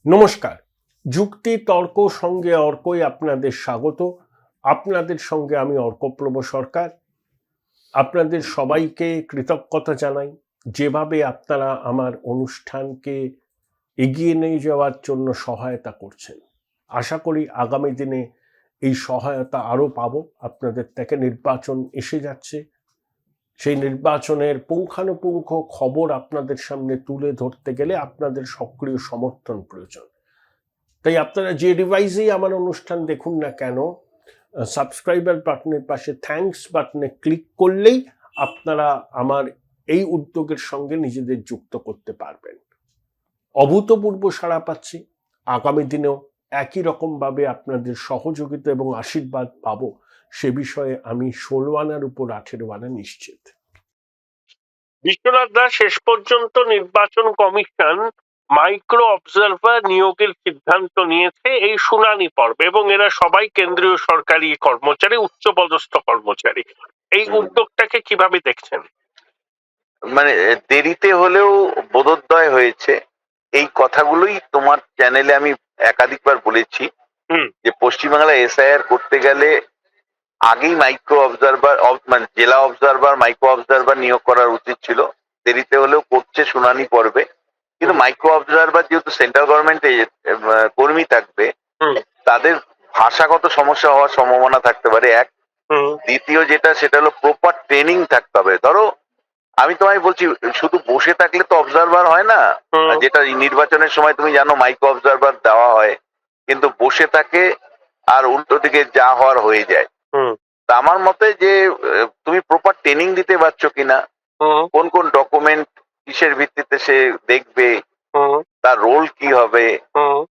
নমস্কার। যুক্তি তর্ক সঙ্গে অর্কই আপনাদের স্বাগত। আপনাদের সঙ্গে আমি অর্কপ্রভ সরকার। আপনাদের সবাইকে কৃতজ্ঞতা জানাই, যেভাবে আপনারা আমার অনুষ্ঠানকে এগিয়ে নিয়ে যাওয়ার জন্য সহায়তা করছেন। আশা করি আগামী দিনে এই সহায়তা আরও পাবো। আপনাদের থেকে নির্বাচন এসে যাচ্ছে, সেই নির্বাচনের পুঙ্খানুপুঙ্খ খবর আপনাদের সামনে তুলে ধরতে গেলে আপনাদের সক্রিয় সমর্থন প্রয়োজন। তাই আপনারা যে ডিভাইসেই আমার অনুষ্ঠান দেখুন না কেন, সাবস্ক্রাইবার বাটনের পাশে থ্যাঙ্কস বাটনে ক্লিক করলেই আপনারা আমার এই উদ্যোগের সঙ্গে নিজেদের যুক্ত করতে পারবেন। অভূতপূর্ব সাড়া পাচ্ছি। আগামী দিনেও একই রকমভাবে আপনাদের সহযোগিতা এবং আশীর্বাদ পাবো, সে বিষয়ে আমি 16 আনার উপর 18 আনা নিশ্চিত। বিশ্বনাথ দাস, শেষ পর্যন্ত নির্বাচন কমিশন মাইক্রো অবজারভার নিয়োগের সিদ্ধান্ত নিয়েছে এই শুনানি পর্বে, এবং এরা সবাই কেন্দ্রীয় সরকারি কর্মচারী, উচ্চপদস্থ কর্মচারী। এই উদ্যোগটাকে কিভাবে দেখছেন? মানে দেরিতে হলেও বোধোদয় হয়েছে। এই কথাগুলোই তোমার চ্যানেলে আমি একাধিকবার বলেছি যে পশ্চিমবাংলায় এসআইআর করতে গেলে আগেই মাইক্রো অবজারভার, মানে জেলা অবজারভার, মাইক্রো অবজারভার নিয়োগ করার উচিত ছিল। দেরিতে হলেও করছে শুনানি পর্বে। কিন্তু মাইক্রো অবজারভার যেহেতু সেন্ট্রাল গভর্নমেন্টে কর্মী থাকবে, তাদের ভাষাগত সমস্যা হওয়ার সম্ভাবনা থাকতে পারে এক। দ্বিতীয় যেটা, সেটা হলো প্রপার ট্রেনিং থাকতে হবে। ধরো আমি তোমায় বলছি, শুধু বসে থাকলে তো অবজারভার হয় না। যেটা নির্বাচনের সময় তুমি জানো মাইক্রো অবজারভার দেওয়া হয়, কিন্তু বসে থাকে আর উল্টো দিকে যা হওয়ার হয়ে যায়। তা আমার মতে যে তুমি প্রপার ট্রেনিং দিতে পারছো কিনা, কোন কোন ডকুমেন্ট কিসের ভিত্তিতে সে দেখবে, তার রোল কি হবে,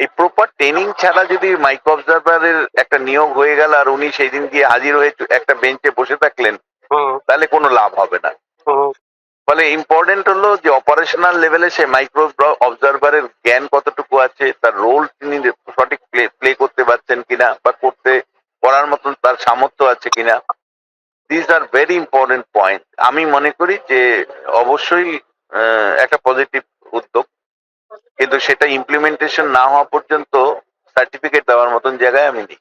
এই প্রপার ট্রেনিং ছাড়া যদি মাইক্রো অবজারভারের একটা নিয়োগ হয়ে গেল আর উনি সেই দিন গিয়ে হাজির হয়ে একটা বেঞ্চে বসে থাকলেন, তাহলে কোনো লাভ হবে না। ফলে ইম্পর্টেন্ট হলো যে অপারেশনাল লেভেলে সে মাইক্রো অবজারভারের জ্ঞান কতটুকু আছে, তার রোল তিনি সঠিক প্লে করতে পারছেন কিনা, বা করার মতন তার সামর্থ্য আছে কিনা। This are very important point. আমি মনে করি যে অবশ্যই একটা পজিটিভ উদ্যোগ, কিন্তু সেটা ইমপ্লিমেন্টেশন না হওয়া পর্যন্ত সার্টিফিকেট দেওয়ার মতন জায়গায় আমি নেই।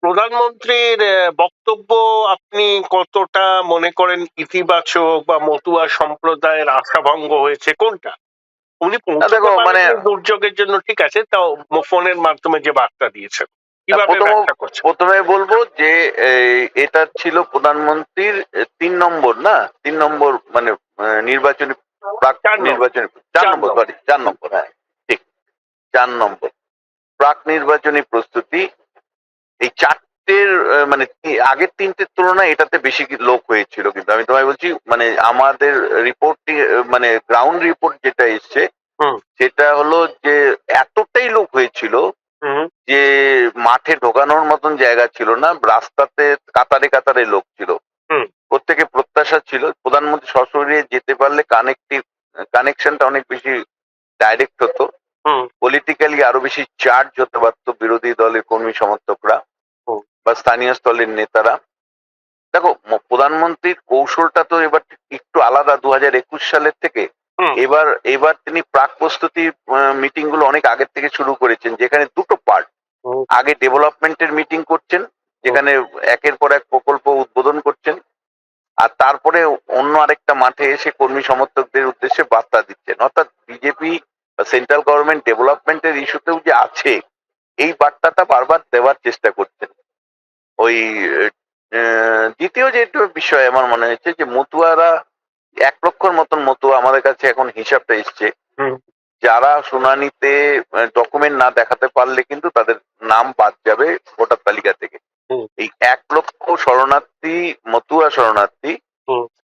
প্রধানমন্ত্রীর বক্তব্য আপনি কতটা মনে করেন ইতিবাচক, বা মতুয়া সম্প্রদায়ের আশাভঙ্গ হয়েছে, কোনটা? উনি দেখো, মানে দুর্যোগের জন্য ঠিক আছে, তাও ফোনের মাধ্যমে যে বার্তা দিয়েছেন, প্রথমে বলবো যে এটা ছিল প্রধানমন্ত্রীর 3 নম্বর মানে নির্বাচনী নির্বাচনী 4 নম্বর, হ্যাঁ ঠিক, 4 নম্বর প্রাক নির্বাচনী প্রস্তুতি। এই 4টের মানে আগের 3টের তুলনায় এটাতে বেশি লোক হয়েছিল। কিন্তু আমি তোমায় বলছি, মানে আমাদের রিপোর্টটি, মানে গ্রাউন্ড রিপোর্ট যেটা এসছে, সেটা হলো যে এতটাই লোক হয়েছিল যে মাঠে ঢোকানোর মতন জায়গা ছিল না, রাস্তাতে কাতারে কাতারে লোক ছিল। প্রত্যেকে প্রত্যাশা ছিল প্রধানমন্ত্রী সশরীরে যেতে পারলে কানেকশনটা অনেক বেশি ডাইরেক্ট হতো, পলিটিক্যালি আরো বেশি চার্জ হতে পারতো বিরোধী দলের কর্মী সমর্থকরা বা স্থানীয় স্তরের নেতারা। দেখো, প্রধানমন্ত্রীর কৌশলটা তো এবার একটু আলাদা 2021 সালের থেকে। এবার তিনি প্রাক প্রস্তুতি মিটিং গুলো অনেক আগের থেকে শুরু করেছেন, যেখানে দুটো পার্ট। আগে ডেভেলপমেন্টের মিটিং করছেন, যেখানে একের পর এক প্রকল্প উদ্বোধন করছেন, আর তারপরে অন্য আরেকটা মাঠে এসে কর্মী সমর্থকদের উদ্দেশ্যে বার্তা দিচ্ছেন। অর্থাৎ বিজেপি বা সেন্ট্রাল গভর্নমেন্ট ডেভেলপমেন্টের ইস্যুতেও যে আছে, এই বার্তাটা বারবার দেওয়ার চেষ্টা করছেন। ওই দ্বিতীয় যে বিষয় আমার মনে হয়েছে যে মতুয়ারা 1 লক্ষর মতন মতুয়া আমাদের কাছে এখন হিসাবটা এসছে, যারা শুনানিতে ডকুমেন্ট না দেখাতে পারলে কিন্তু তাদের নাম বাদ যাবে ভোটার তালিকা থেকে। এই 1 লক্ষ শরণার্থী, মতুয়া শরণার্থী,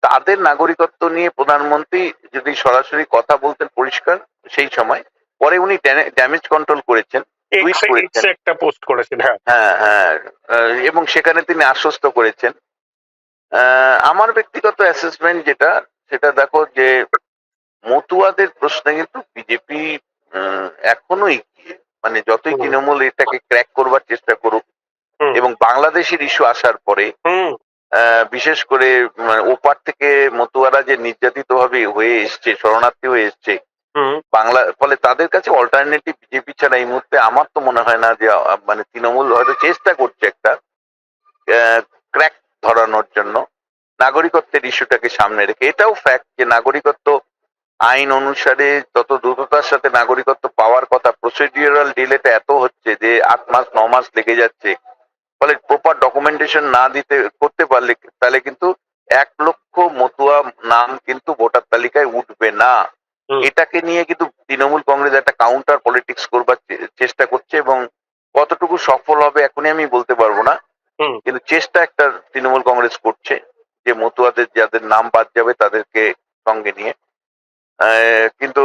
তাদের নাগরিকত্ব নিয়ে প্রধানমন্ত্রী যদি সরাসরি কথা বলতেন পরিষ্কার সেই সময়, পরে উনি ড্যামেজ কন্ট্রোল করেছেন, একটা পোস্ট করেছেন, হ্যাঁ, এবং সেখানে তিনি আশ্বস্ত করেছেন। আমার ব্যক্তিগত অ্যাসেসমেন্ট যেটা, সেটা দেখো যে মতুয়াদের প্রশ্নে কিন্তু বিজেপি এখনো এগিয়ে। মানে যতই তৃণমূল এটাকে ক্র্যাক করবার চেষ্টা করুক, এবং বাংলাদেশের ইস্যু আসার পরে বিশেষ করে ওপার থেকে মতুয়ারা যে নির্যাতিত ভাবে হয়ে এসছে, শরণার্থী হয়ে এসছে, হুম, বাংলা, ফলে তাদের কাছে অল্টারনেটিভ বিজেপি ছাড়া এই মুহূর্তে আমার তো মনে হয় না যে মানে তৃণমূল হয়তো চেষ্টা করছে একটা ক্র্যাক ধরানোর জন্য নাগরিকত্বের ইস্যুটাকে সামনে রেখে। এটাও ফ্যাক্ট যে নাগরিকত্ব আইন অনুসারে যত দ্রুততার সাথে নাগরিকত্ব পাওয়ার কথা, প্রসিডিউরাল ডিলেটা এত হচ্ছে যে 8 মাস 9 মাস লেগে যাচ্ছে। ফলে প্রপার ডকুমেন্টেশন না দিতে করতে পারলে তাহলে কিন্তু 1 লক্ষ মতুয়া নাম কিন্তু ভোটার তালিকায় উঠবে না। হুম, এটাকে নিয়ে কিন্তু তৃণমূল কংগ্রেস একটা কাউন্টার পলিটিক্স করবার চেষ্টা করছে, এবং কতটুকু সফল হবে এখনই আমি বলতে পারবো না, হুম। কিন্তু চেষ্টা একটা তৃণমূল কংগ্রেস করছে যে মতুয়াদের যাদের নাম বাদ যাবে তাদেরকে সঙ্গে নিয়ে। কিন্তু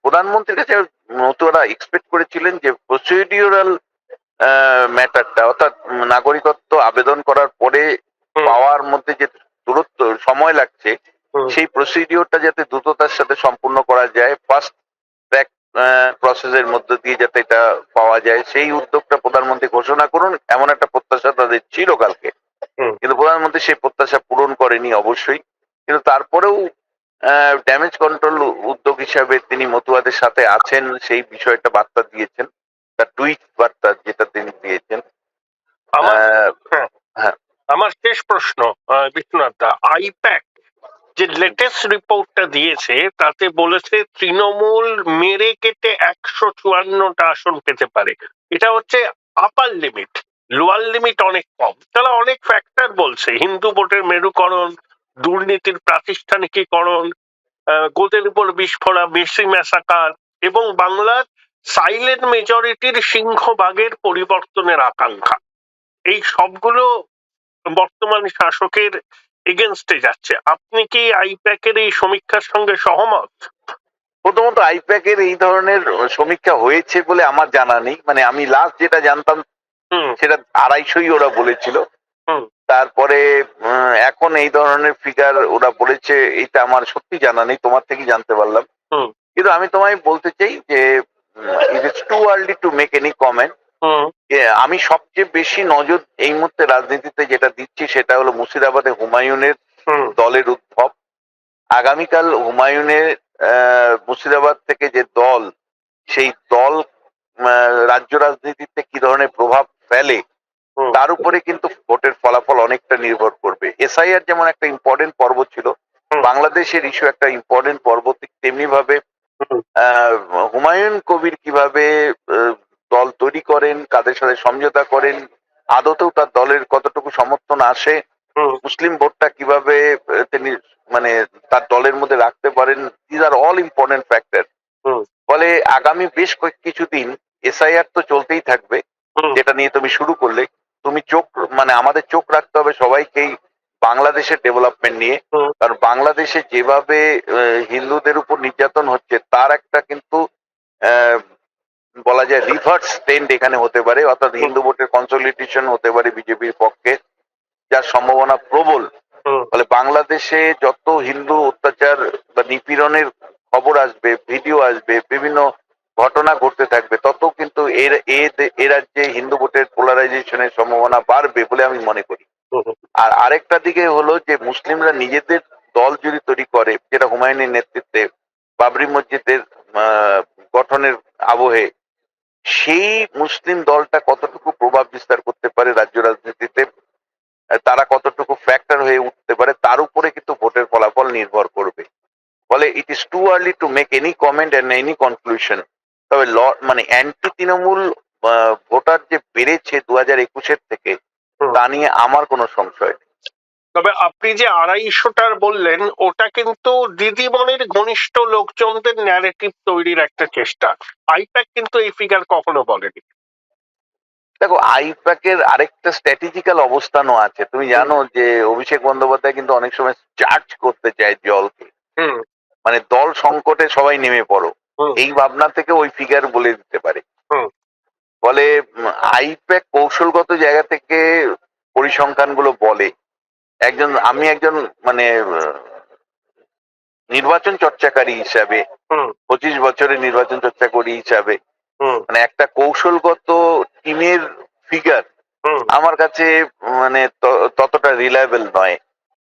প্রধানমন্ত্রীর কাছে মতুয়ারা এক্সপেক্ট করেছিলেন যে প্রসিডিউরাল ম্যাটারটা, অর্থাৎ নাগরিকত্ব আবেদন করার পরে হুম, পাওয়ার মধ্যে যে দূরত্ব সময় লাগছে, হুম, সেই প্রসিডিওরটা যাতে দ্রুততার সাথে সম্পূর্ণ করা যায়, ফার্স্ট ট্র্যাক প্রসেসের মধ্য দিয়ে যাতে এটা পাওয়া যায়, সেই উদ্যোগটা প্রধানমন্ত্রী ঘোষণা করুন এমন একটা প্রত্যাশা তাদের ছিল কালকে। হুম। কিন্তু প্রধানমন্ত্রী সেই প্রত্যাশা পূরণ করেনি অবশ্যই, কিন্তু তারপরেও ড্যামেজ কন্ট্রোল উদ্যোগ হিসাবে তিনি মতুয়াদের সাথে আছেন সেই বিষয়টা বার্তা দিয়েছেন, তার টুইট বার্তা যেটা তিনি দিয়েছেন। আমার আহ, হ্যাঁ, হ্যাঁ, আমার শেষ প্রশ্ন, বিশ্বনাথ দা, আইপ্যাক যে লেটেস্ট রিপোর্টটা দিয়েছে তাতে বলেছে তৃণমূল মেরে কেটে 154টা আসন পেতে পারে। এটা হচ্ছে আপার লিমিট, লোয়ার লিমিট অনেক কম। তারা অনেক ফ্যাক্টর বলছে, হিন্দু ভোটের মেরুকরণ, দুর্নীতির প্রাতিষ্ঠানিকীকরণ, গোদের উপর বিস্ফোরা, মেসি ম্যাসাকার, এবং বাংলার সাইলেন্ট মেজরিটির সিংহভাগের পরিবর্তনের আকাঙ্ক্ষা। এই সবগুলো বর্তমান শাসকের এগেনস্টে যাচ্ছে। আপনি কি আইপ্যাকের এই সমীক্ষার সঙ্গে সহমত? প্রথমত আইপ্যাকের এই ধরনের সমীক্ষা হয়েছে বলে আমার জানা নেই, মানে আমি লাস্ট যেটা জানতাম হুম, সেটা 250ই ওরা বলেছিল। হুম, তারপরে এখন এই ধরনের ফিগার ওরা বলেছে, এটা আমার সত্যি জানা নেই, তোমার থেকেই জানতে পারলাম। হুম, কিন্তু আমি তোমায় বলতে চাই যে it is too early to make any comment. হুম, আমি সবচেয়ে বেশি নজর এই মুহূর্তে রাজনীতিতে যেটা দিচ্ছি সেটা হলো মুর্শিদাবাদে হুমায়ুনের হুম, দলের উদ্ভব। আগামীকাল হুমায়ুনের মুর্শিদাবাদ থেকে যে দল, সেই দল রাজ্য রাজনীতিতে কি ধরনের প্রভাব ফেলে হুম, তার উপরে কিন্তু ভোটের ফলাফল অনেকটা নির্ভর করবে। এসআইআর যেমন একটা ইম্পর্টেন্ট পর্ব ছিল, হুম, বাংলাদেশের ইস্যু একটা ইম্পর্টেন্ট পর্ব, ঠিক তেমনি ভাবে হুম, আহ, হুমায়ুন কবির কিভাবে আহ, দল তৈরি করেন, কাদের সাথে সমঝোতা করেন, আদতেও তার দলের কতটুকু সমর্থন আসে, হুম, মুসলিম ভোটটা কিভাবে তিনি মানে তার দলের মধ্যে রাখতে পারেন, these are all important factor. হুম, ফলে আগামী বেশ কিছুদিন এসআইআর তো চলতেই থাকবে, হুম, যেটা নিয়ে তুমি শুরু করলে। তুমি চোখ, মানে আমাদের চোখ রাখতে হবে সবাইকেই বাংলাদেশের ডেভেলপমেন্ট নিয়ে, হুম, কারণ বাংলাদেশে যেভাবে হিন্দুদের উপর নির্যাতন হচ্ছে তার একটা কিন্তু আহ, বলা যায় রিভার্স ট্রেন্ড এখানে হতে পারে, অর্থাৎ হুম, হিন্দু ভোটের কনসলিডেশন হতে পারে বিজেপির পক্ষে, যার সম্ভাবনা প্রবল। হুম, ফলে বাংলাদেশে যত হিন্দু অত্যাচার বা নিপীড়নের খবর আসবে, ভিডিও আসবে, বিভিন্ন ঘটনা ঘটতে থাকবে, তত কিন্তু এ রাজ্যে হিন্দু ভোটের পোলারাইজেশনের সম্ভাবনা বাড়বে বলে আমি মনে করি। হুম, আর আরেকটা দিকে হলো যে মুসলিমরা নিজেদের দল যদি তৈরি করে, যেটা হুমায়ুনের নেতৃত্বে বাবরি মসজিদের আহ, গঠনের আবহে, সেই মুসলিম দলটা কতটুকু প্রভাব বিস্তার করতে পারে রাজ্য রাজনীতিতে, তারা কতটুকু ফ্যাক্টর হয়ে উঠতে পারে, তার উপরে কিন্তু ভোটের ফলাফল নির্ভর করবে। ফলে it is too early to make any comment and any conclusion. তবে মানে অ্যান্টি তৃণমূল ভোটার যে বেড়েছে 2021-এর থেকে, হুম। তা নিয়ে আমার কোনো সংশয় নেই। তবে আপনি যে 250টার বললেন, ওটা কিন্তু দিদিমণির ঘনিষ্ঠ লোকজনদের ন্যারেটিভ তৈরির একটা চেষ্টা। আইপ্যাক কিন্তু এই ফিগার কখনো বলেনি। দেখো, আইপ্যাকের আরেকটা স্ট্র্যাটেজিক্যাল অবস্থানও আছে। তুমি হুম, জানো যে অভিষেক বন্দ্যোপাধ্যায় কিন্তু অনেক সময় চার্জ করতে চায় জলকে, হুম, মানে দল সংকটে সবাই নেমে পড়ো, হুম, এই ভাবনা থেকে ওই ফিগার বলে দিতে পারে। হুম, ফলে আইপ্যাক কৌশলগত জায়গা থেকে পরিসংখ্যান গুলো বলে। আমি একজন মানে নির্বাচন চর্চাকারী হিসাবে, হুম, 25 বছরের নির্বাচন চর্চাকারী হিসাবে, হুম, মানে একটা কৌশলগত টিমের ফিগার হুম, আমার কাছে মানে ততটা রিলায়েবল নয়।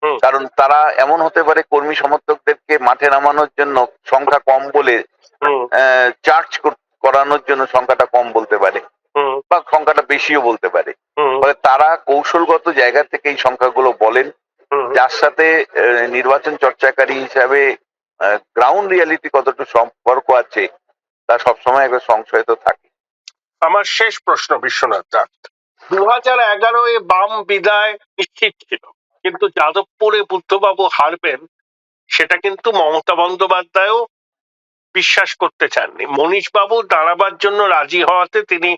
হুম, কারণ তারা এমন হতে পারে কর্মী সমর্থকদেরকে মাঠে নামানোর জন্য সংখ্যা কম বলে চার্জ করানোর জন্য সংখ্যাটা কম বলতে পারে বা সংখ্যাটা বেশিও বলতে পারে। ফলে তারা কৌশলগত জায়গা থেকে এই সংখ্যাগুলো বলেন, যার সাথে নির্বাচন চর্চাকারী হিসাবে গ্রাউন্ড রিয়ালিটি কতটুকু সম্পর্ক আছে তা সবসময় একটা সংশয় তো থাকে। আমার শেষ প্রশ্ন বিশ্বনাথ দাস, 2011-এ বাম বিদায় নিশ্চিত ছিল, কিন্তু যাদবপুরে বুদ্ধবাবু হারবেন সেটা কিন্তু মমতা বন্দ্যোপাধ্যায়ও বিশ্বাস করতে চাননি। মনীশ বাবু দাঁড়াবার জন্য রাজি হওয়াতে তিনি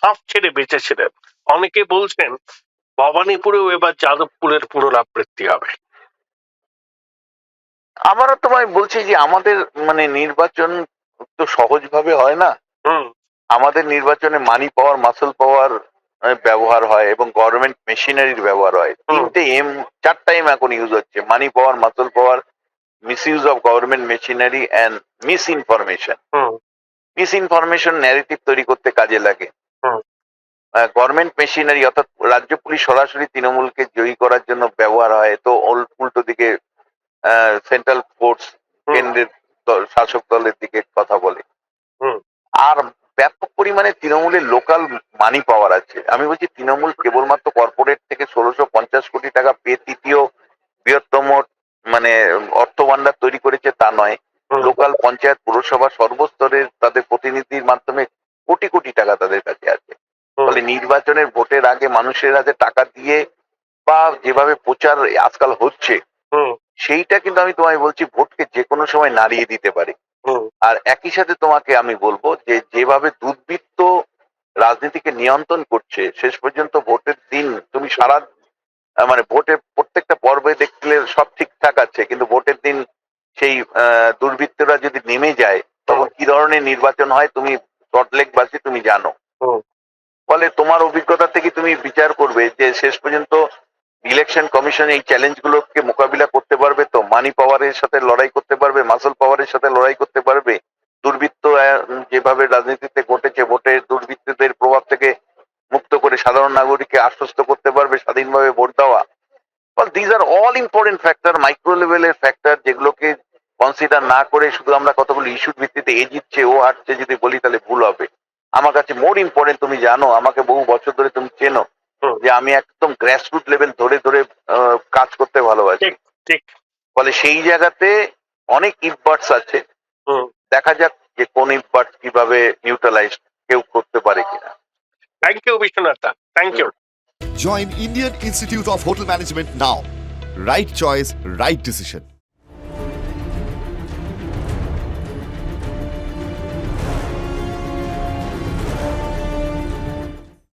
হাঁফ ছেড়ে বেঁচেছিলেন। অনেকে বলছেন ভবানীপুরেও এবার যাদবপুরের পুনরাবৃত্তি হবে। আমারও তোমায় বলছি যে আমাদের মানে নির্বাচন তো সহজভাবে হয় না। আমাদের নির্বাচনে মানি পাওয়ার, মাসল পাওয়ার ব্যবহার হয় এবং গভর্নমেন্ট মেশিনারির ব্যবহার হয়। চারটা এম এখন ইউজ হচ্ছে: money power, muscle power, misuse of government machinery and misinformation. Misinformation narrative তৈরি করতে কাজে লাগে। গভর্নমেন্ট মেশিনারি অর্থাৎ রাজ্য পুলিশ সরাসরি তৃণমূলকে জয়ী করার জন্য ব্যবহার হয়, তো উল্টো দিকে সেন্ট্রাল ফোর্স কেন্দ্রের শাসক দলের দিকে কথা বলে। আর ব্যাপক পরিমাণে তৃণমূলের লোকাল মানি পাওয়ার আছে। আমি বলছি তৃণমূল কেবলমাত্র কর্পোরেট থেকে 1650 কোটি টাকা পেয়ে তৃতীয় বৃহত্তম মানে অর্থ ভান্ডার তৈরি করেছে তা নয়। লোকাল পঞ্চায়েত, পুরসভা সর্বস্তরের তাদের প্রতিনিধির মাধ্যমে কোটি কোটি টাকা তাদের কাছে আছে। ফলে নির্বাচনের ভোটের আগে মানুষের হাতে টাকা দিয়ে বা যেভাবে প্রচার আজকাল হচ্ছে, সেইটা কিন্তু আমি তোমায় বলছি ভোটকে যে কোনো সময় নাড়িয়ে দিতে পারে। আর একই সাথে তোমাকে আমি বলবো যে যেভাবে দুর্বৃত্ত রাজনীতিকে নিয়ন্ত্রণ করছে, শেষ পর্যন্ত ভোটের দিন তুমি সারা মানে ভোটের প্রত্যেকটা পর্বে দেখলে সব ঠিকঠাক আছে, কিন্তু ভোটের দিন সেই দুর্বৃত্তরা যদি নেমে যায় তখন কি ধরনের নির্বাচন হয় তুমি টটলেকবাসী তুমি জানো। ফলে তোমার অভিজ্ঞতা থেকে তুমি বিচার করবে যে শেষ পর্যন্ত ইলেকশন কমিশন এই চ্যালেঞ্জগুলোকে মোকাবিলা করতে পারবে, তো মানি পাওয়ারের সাথে লড়াই করতে পারবে, মাসল পাওয়ারের সাথে লড়াই করতে পারবে, দুর্বৃত্ত যেভাবে রাজনীতিতে ঘটেছে ভোটে দুর্বৃত্তদের প্রভাব থেকে মুক্ত করে সাধারণ নাগরিককে আশ্বস্ত করতে পারবে স্বাধীনভাবে ভোট দেওয়া। This are all important factor, micro লেভেলের ফ্যাক্টর, যেগুলোকে কনসিডার না করে শুধু আমরা কতগুলো ইস্যুর ভিত্তিতে এ জিতছে ও হারছে যদি বলি তাহলে ভুল হবে। আমার কাছে মোর ইম্পর্টেন্ট, তুমি জানো আমাকে বহু বছর ধরে, তুমি চেনো যে আমি একদম গ্রাসরুট লেভেল ধরে ধরে কাজ করতে ভালোবাসি। ঠিক। ফলে সেই জায়গাতে অনেক ইফবার্টস আছে, দেখা যাক যে কোন ইফবার্টস কিভাবে নিউট্রালাইজ কেউ করতে পারে কিনা। Thank you Biswanath, thank you. Join Indian Institute of Hotel Management now. Right choice, right decision.